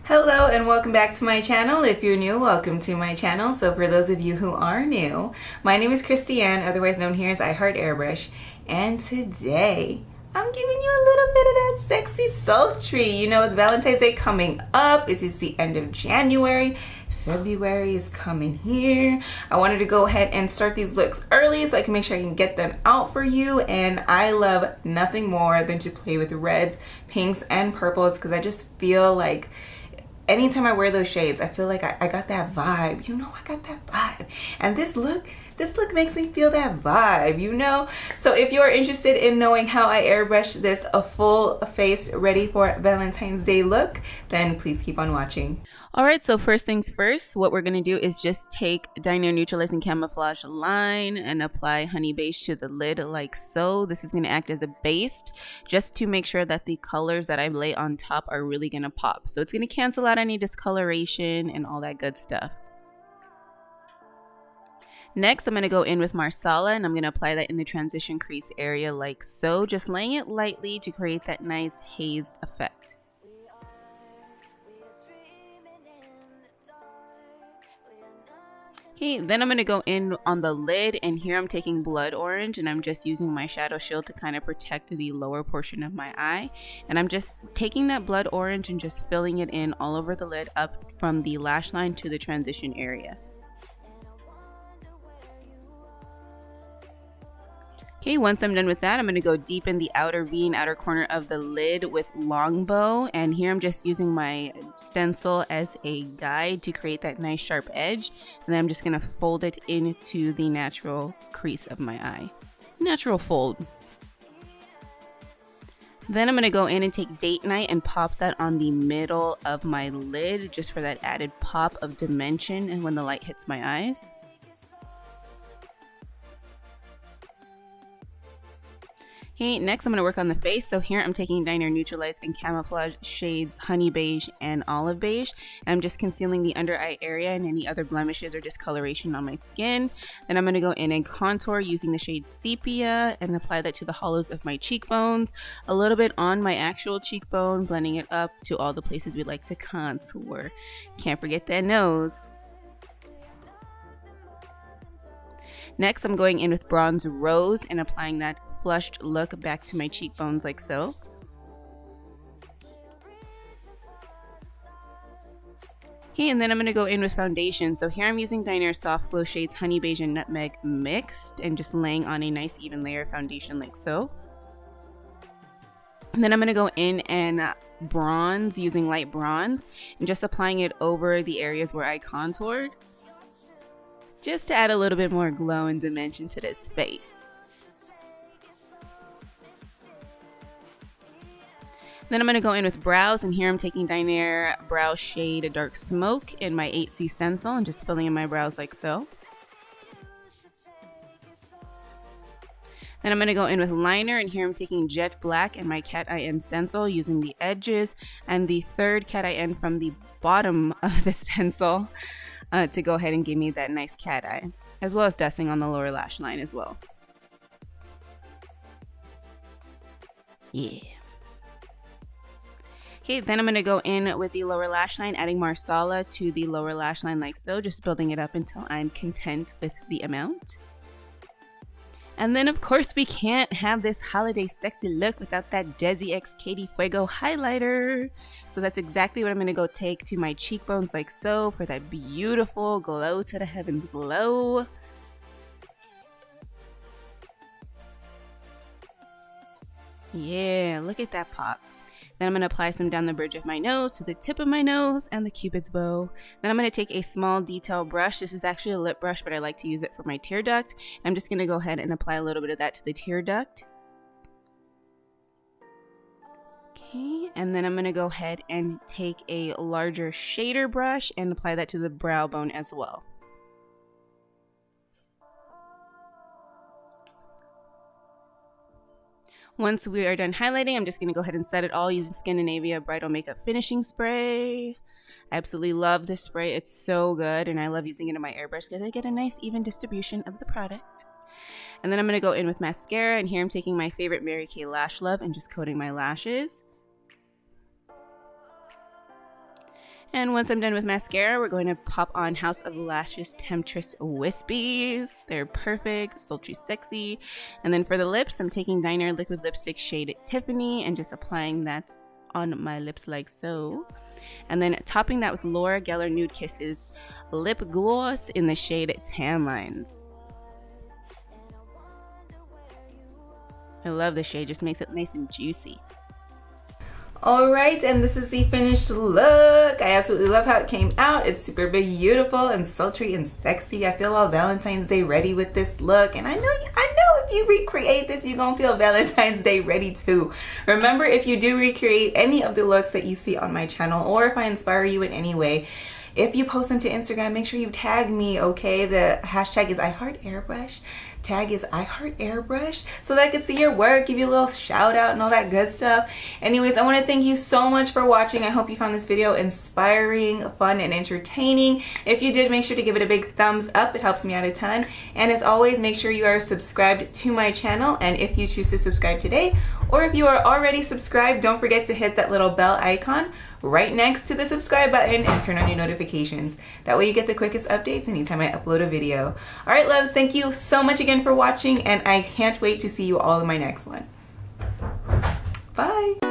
Hello and welcome back to my channel. If you're new, welcome to my channel. So for those of you who are new, my name is Christiane, otherwise known here as IHeartAirbrush, and today I'm giving you a little bit of that sexy sultry. You know, with Valentine's Day coming up, it is the end of January. February is coming here. I wanted to go ahead and start these looks early so I can make sure I can get them out for you. And I love nothing more than to play with reds, pinks, and purples because I just feel like anytime I wear those shades, I feel like I got that vibe. You know, I got that vibe. And this look makes me feel that vibe, you know? So if you're interested in knowing how I airbrush this a full face ready for Valentine's Day look, then please keep on watching. Alright, so first things first, what we're going to do is just take Dinair Neutralize and Camouflage line and apply Honey Beige to the lid like so. This is going to act as a base just to make sure that the colors that I lay on top are really going to pop. So it's going to cancel out any discoloration and all that good stuff. Next, I'm going to go in with Marsala and I'm going to apply that in the transition crease area like so, just laying it lightly to create that nice hazed effect. Okay, then I'm going to go in on the lid, and here I'm taking blood orange and I'm just using my shadow shield to kind of protect the lower portion of my eye. And I'm just taking that blood orange and just filling it in all over the lid up from the lash line to the transition area. Okay, once I'm done with that, I'm going to go deep in the outer V and outer corner of the lid with Longbow, and here I'm just using my stencil as a guide to create that nice sharp edge, and then I'm just going to fold it into the natural crease of my eye. Natural fold. Then I'm going to go in and take Date Night and pop that on the middle of my lid just for that added pop of dimension and when the light hits my eyes. Okay, next I'm going to work on the face. So here I'm taking Dinair Neutralize and Camouflage shades Honey Beige and Olive Beige. And I'm just concealing the under eye area and any other blemishes or discoloration on my skin. Then I'm going to go in and contour using the shade Sepia and apply that to the hollows of my cheekbones. A little bit on my actual cheekbone, blending it up to all the places we like to contour. Can't forget that nose. Next I'm going in with Bronze Rose and applying that flushed look back to my cheekbones like so. Okay, and then I'm going to go in with foundation. So here I'm using Dinair Soft Glow shades Honey Beige and Nutmeg mixed and just laying on a nice even layer of foundation like so. And then I'm going to go in and bronze using light bronze and just applying it over the areas where I contoured, just to add a little bit more glow and dimension to this face. Then I'm going to go in with brows, and here I'm taking Dinair Brow Shade Dark Smoke in my 8C stencil and just filling in my brows like so. Then I'm going to go in with liner, and here I'm taking Jet Black and my Cat Eye N stencil using the edges and the third Cat Eye N from the bottom of the stencil to go ahead and give me that nice cat eye, as well as dusting on the lower lash line as well. Yeah. Okay, then I'm going to go in with the lower lash line, adding Marsala to the lower lash line like so, just building it up until I'm content with the amount. And then of course we can't have this holiday sexy look without that DesixKaty Fuego highlighter. So that's exactly what I'm going to go take to my cheekbones like so for that beautiful glow to the heavens glow. Yeah, look at that pop. Then I'm going to apply some down the bridge of my nose to the tip of my nose and the cupid's bow. Then I'm going to take a small detail brush. This is actually a lip brush, but I like to use it for my tear duct. I'm just going to go ahead and apply a little bit of that to the tear duct. Okay, and then I'm going to go ahead and take a larger shader brush and apply that to the brow bone as well. Once we are done highlighting, I'm just going to go ahead and set it all using Scandinavia Bridal Makeup Finishing Spray. I absolutely love this spray. It's so good, and I love using it in my airbrush because I get a nice even distribution of the product. And then I'm going to go in with mascara, and here I'm taking my favorite Mary Kay Lash Love and just coating my lashes. And once I'm done with mascara, we're going to pop on House of Lashes Temptress Wispies. They're perfect, sultry, sexy. And then for the lips, I'm taking Dinair Liquid Lipstick shade Tiffani and just applying that on my lips like so. And then topping that with Laura Geller Nude Kisses Lip Gloss in the shade Tan Lines. I love this shade, just makes it nice and juicy. Alright, and this is the finished look. I absolutely love how it came out. It's super beautiful and sultry and sexy. I feel all Valentine's Day ready with this look, and I know if you recreate this, you're gonna feel Valentine's Day ready too. Remember, if you do recreate any of the looks that you see on my channel, or if I inspire you in any way, if you post them to Instagram, make sure you tag me, okay? The hashtag is IHeartAirbrush. Tag is IHeartAirbrush so that I can see your work, give you a little shout out and all that good stuff. Anyways, I want to thank you so much for watching. I hope you found this video inspiring, fun, and entertaining. If you did, make sure to give it a big thumbs up. It helps me out a ton. And as always, make sure you are subscribed to my channel. And if you choose to subscribe today, or if you are already subscribed, don't forget to hit that little bell icon right next to the subscribe button and turn on your notifications. That way you get the quickest updates anytime I upload a video. All right, loves, thank you so much again for watching, and I can't wait to see you all in my next one. Bye.